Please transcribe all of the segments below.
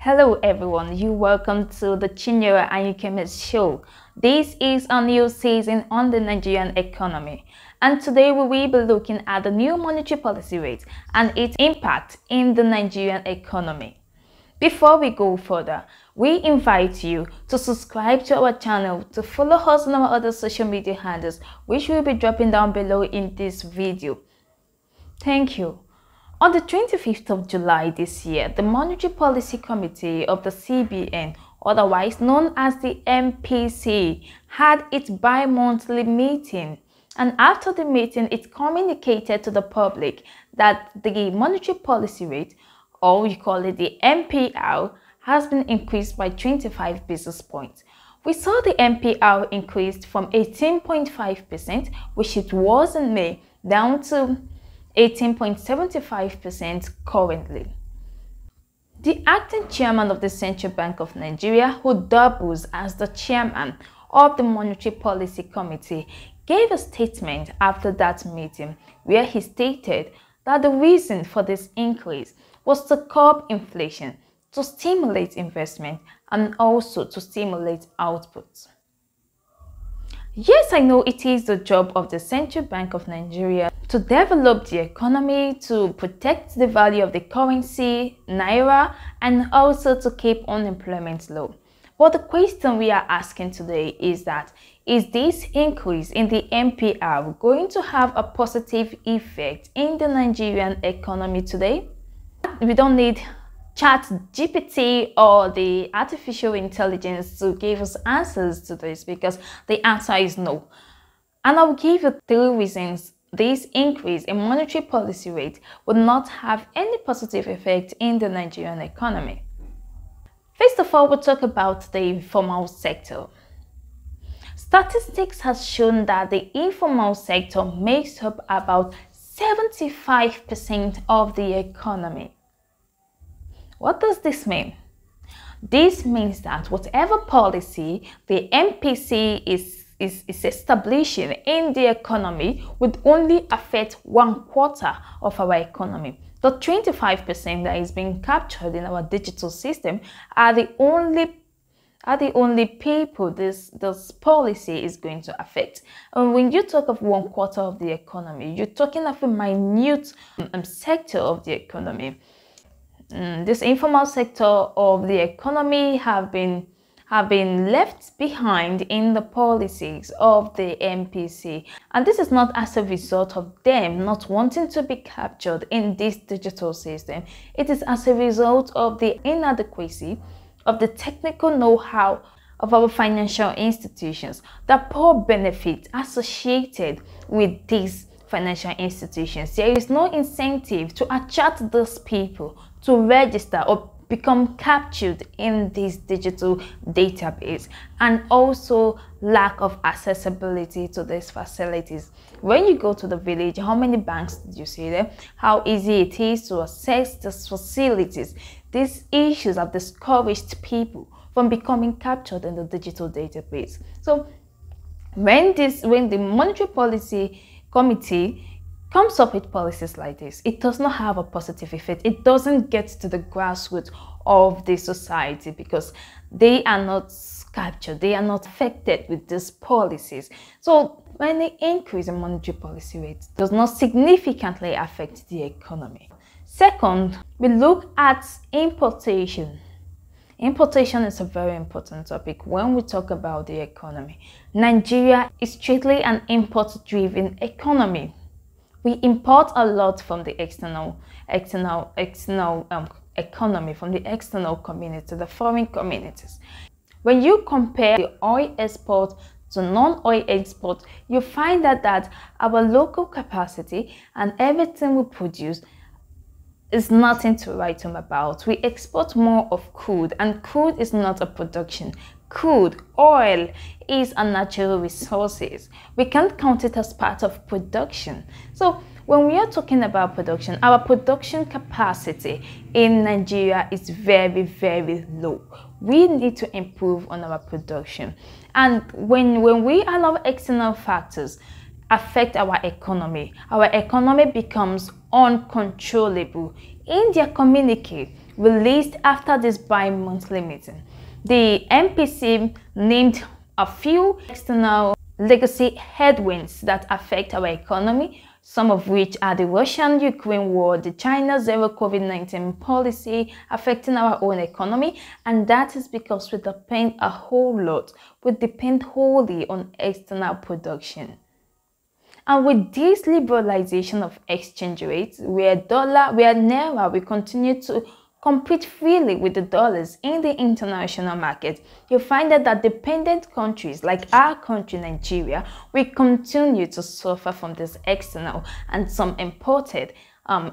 Hello everyone, you welcome to the Chinyere and Yukeme's show. This is a new season on the Nigerian economy, and today we will be looking at the new monetary policy rate and its impact in the Nigerian economy. Before we go further, we invite you to subscribe to our channel, to follow us on our other social media handles, which will be dropping down below in this video. Thank you. On the 25th of July this year, the Monetary Policy Committee of the CBN, otherwise known as the MPC, had its bi-monthly meeting. And after the meeting, it communicated to the public that the monetary policy rate, or we call it the MPR, has been increased by 25 basis points. We saw the MPR increased from 18.5%, which it was in May, down to 18.75% currently. The acting chairman of the Central Bank of Nigeria, who doubles as the chairman of the Monetary Policy Committee, gave a statement after that meeting where he stated that the reason for this increase was to curb inflation, to stimulate investment, and also to stimulate output. Yes, I know it is the job of the Central Bank of Nigeria to develop the economy, to protect the value of the currency, Naira, and also to keep unemployment low. But the question we are asking today is that, is this increase in the MPR going to have a positive effect in the Nigerian economy today? We don't need ChatGPT or the artificial intelligence to give us answers to this, because the answer is no. And I'll give you 3 reasons this increase in monetary policy rate would not have any positive effect in the Nigerian economy. First of all, we'll talk about the informal sector. Statistics has shown that the informal sector makes up about 75% of the economy. What does this mean? This means that whatever policy the MPC is establishing in the economy would only affect 1/4 of our economy. The 25% that is being captured in our digital system are the only people this policy is going to affect. And when you talk of 1/4 of the economy, you're talking of a minute sector of the economy. This informal sector of the economy have been left behind in the policies of the MPC, and this is not as a result of them not wanting to be captured in this digital system. It is as a result of the inadequacy of the technical know-how of our financial institutions, the poor benefit associated with these financial institutions. There is no incentive to attract those people to register or become captured in this digital database, and also lack of accessibility to these facilities. When you go to the village, how many banks did you see there? How easy it is to access these facilities. These issues have discouraged people from becoming captured in the digital database. So when the Monetary Policy Committee comes up with policies like this, it does not have a positive effect. It doesn't get to the grassroots of the society, because they are not captured, they are not affected with these policies. So when the increase in monetary policy rate does not significantly affect the economy. Second, we look at importation. Importation is a very important topic when we talk about the economy. Nigeria is strictly an import-driven economy. We import a lot from the external economy, from the external community, the foreign communities. When you compare the oil export to non-oil export, you find that our local capacity and everything we produce is nothing to write home about. We export more of crude, and crude is not a production. Crude oil is a natural resources. We can't count it as part of production. So when we are talking about production, our production capacity in Nigeria is very, very low. We need to improve on our production. And when we allow external factors affect our economy becomes uncontrollable. In their communique, released after this bi-monthly meeting. The MPC named a few external legacy headwinds that affect our economy, some of which are the Russian-Ukraine war, the China zero COVID-19 policy affecting our own economy, and that is because we depend a whole lot. We depend wholly on external production. And with this liberalization of exchange rates, where naira will continue to compete freely with the dollars in the international market, you find that dependent countries like our country, Nigeria, will continue to suffer from this external and some imported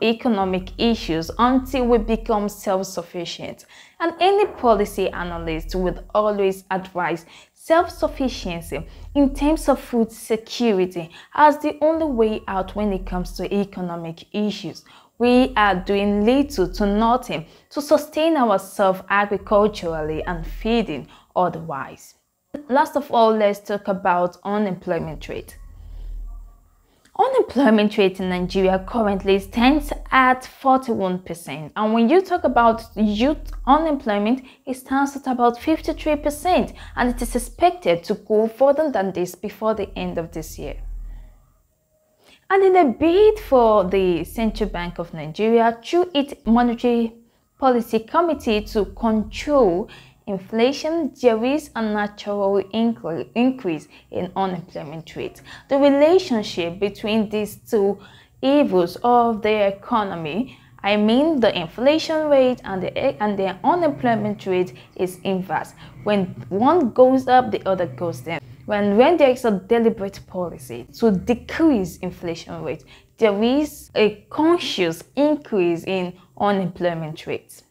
economic issues until we become self-sufficient. And any policy analyst would always advise self-sufficiency in terms of food security as the only way out when it comes to economic issues. We are doing little to nothing to sustain ourselves agriculturally and feeding otherwise. Last of all, let's talk about unemployment rate. Unemployment rate in Nigeria currently stands at 41%, and when you talk about youth unemployment, it stands at about 53%, and it is expected to go further than this before the end of this year. And in a bid for the Central Bank of Nigeria through its Monetary Policy Committee to control inflation, there is a natural increase in unemployment rate. The relationship between these two evils of the economy, I mean the inflation rate and the unemployment rate, is inverse. When one goes up, the other goes down. When there is a deliberate policy to decrease inflation rate, there is a conscious increase in unemployment rates.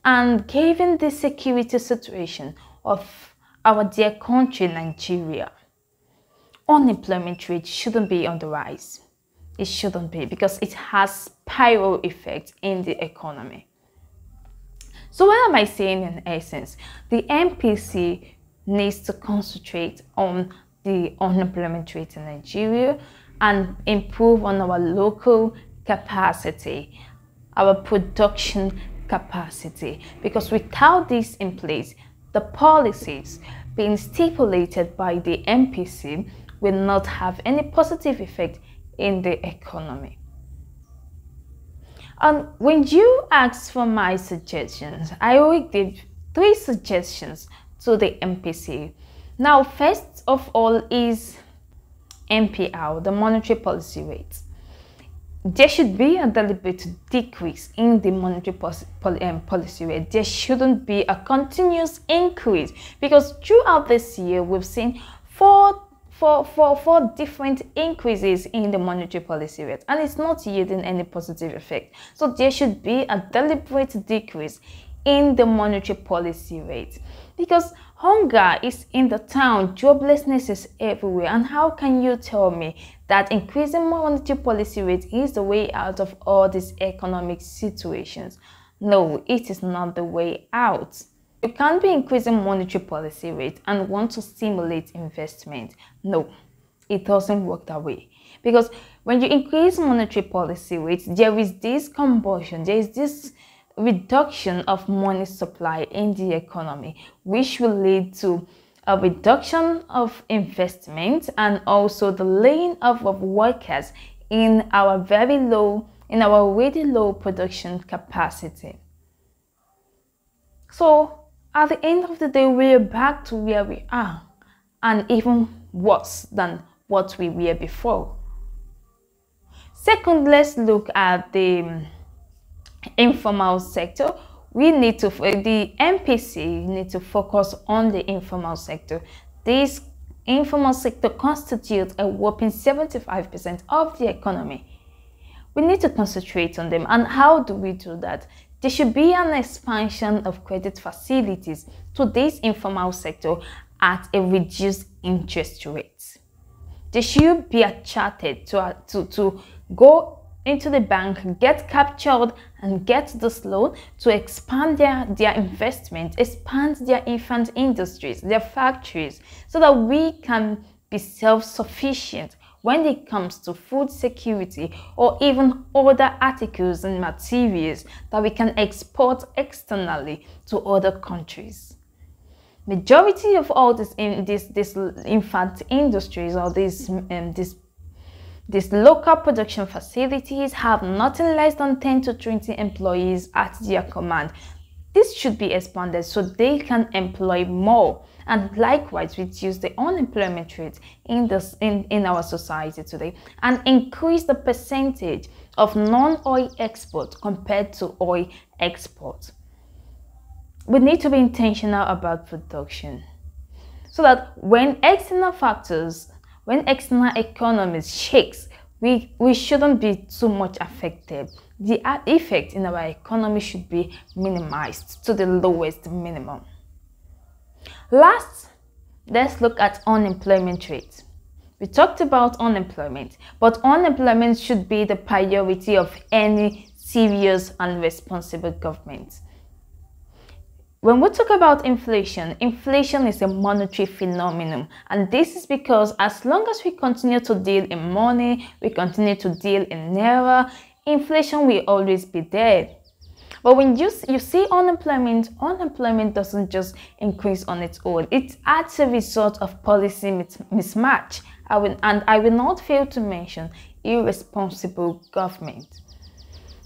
And given the security situation of our dear country, Nigeria, unemployment rate shouldn't be on the rise. It shouldn't be, because it has spiral effect in the economy. So what am I saying in essence? The MPC needs to concentrate on the unemployment rate in Nigeria and improve on our local capacity, our production capacity, because without this in place, the policies being stipulated by the MPC will not have any positive effect in the economy. And when you ask for my suggestions, I will give 3 suggestions to the MPC. Now, first of all is MPR, the monetary policy rate. There should be a deliberate decrease in the monetary policy rate. There shouldn't be a continuous increase, because throughout this year we've seen four different increases in the monetary policy rate, and it's not yielding any positive effect. So there should be a deliberate decrease in the monetary policy rate, because hunger is in the town, joblessness is everywhere, and how can you tell me that increasing monetary policy rate is the way out of all these economic situations? No, it is not the way out. You can't be increasing monetary policy rate and want to stimulate investment. No, it doesn't work that way. Because when you increase monetary policy rate, there is this combustion, there is this reduction of money supply in the economy, which will lead to a reduction of investment and also the laying off of workers in our already low production capacity. So at the end of the day, we're back to where we are, and even worse than what we were before. Second, let's look at the informal sector. The MPC need to focus on the informal sector. This informal sector constitutes a whopping 75% of the economy. We need to concentrate on them. And how do we do that? There should be an expansion of credit facilities to this informal sector at a reduced interest rate. They should be attracted to go into the bank, get captured and get this loan to expand their investment, expand their infant industries, their factories, so that we can be self-sufficient when it comes to food security or even other articles and materials that we can export externally to other countries. Majority of all this infant industries or these local production facilities have nothing less than 10 to 20 employees at their command. This should be expanded so they can employ more and likewise reduce the unemployment rate in our society today and increase the percentage of non-oil export compared to oil export. We need to be intentional about production so that when external economies shakes, we shouldn't be too much affected. The effect in our economy should be minimized to the lowest minimum. Last, let's look at unemployment rate. We talked about unemployment, but unemployment should be the priority of any serious and responsible government. When we talk about inflation, inflation is a monetary phenomenon, and this is because as long as we continue to deal in money, we continue to deal in naira, inflation will always be there. But when you see unemployment doesn't just increase on its own. It's as a result of policy mismatch. I will not fail to mention irresponsible government.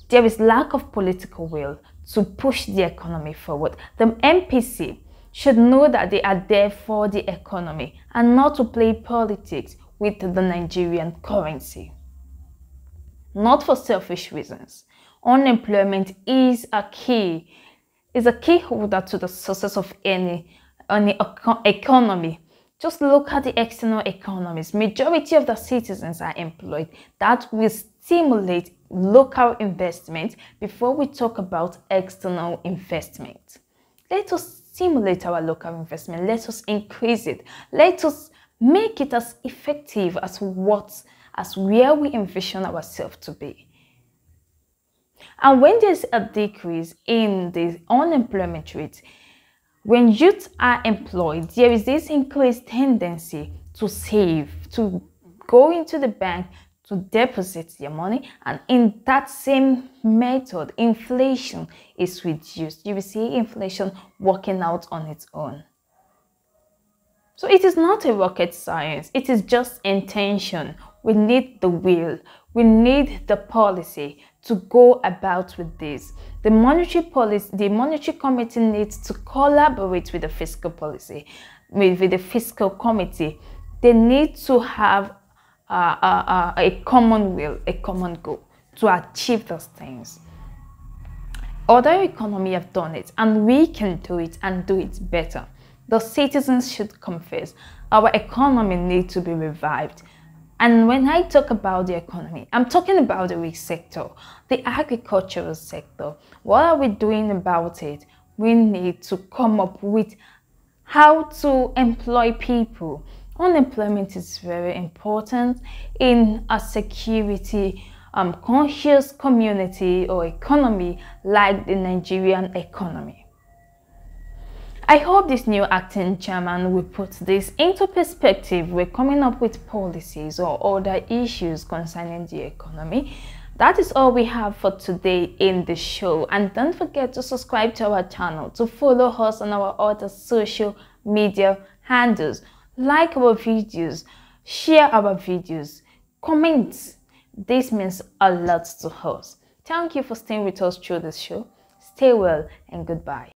There is lack of political will to push the economy forward. The MPC should know that they are there for the economy and not to play politics with the Nigerian currency. Not for selfish reasons. Unemployment is a key holder to the success of any economy. Just look at the external economies. Majority of the citizens are employed. That will stimulate local investment before we talk about external investment. Let us stimulate our local investment. Let us increase it. Let us make it as effective as where we envision ourselves to be. And when there's a decrease in the unemployment rate, when youth are employed, there is this increased tendency to save, to go into the bank, to deposit their money, and in that same method, inflation is reduced. You will see inflation working out on its own. So it is not a rocket science, it is just intention. We need the will, we need the policy to go about with this. The monetary committee needs to collaborate with the fiscal policy, with the fiscal committee. They need to have a common will, a common goal to achieve those things. Other economies have done it, and we can do it and do it better. The citizens should confess our economy needs to be revived. And when I talk about the economy, I'm talking about the weak sector, the agricultural sector. What are we doing about it? We need to come up with how to employ people. Unemployment is very important in a security conscious community or economy like the Nigerian economy. I hope this new acting chairman will put this into perspective. We're coming up with policies or other issues concerning the economy. That is all we have for today in the show. And don't forget to subscribe to our channel, to follow us on our other social media handles. Like our videos, share our videos, comment. This means a lot to us. Thank you for staying with us through this show. Stay well and goodbye.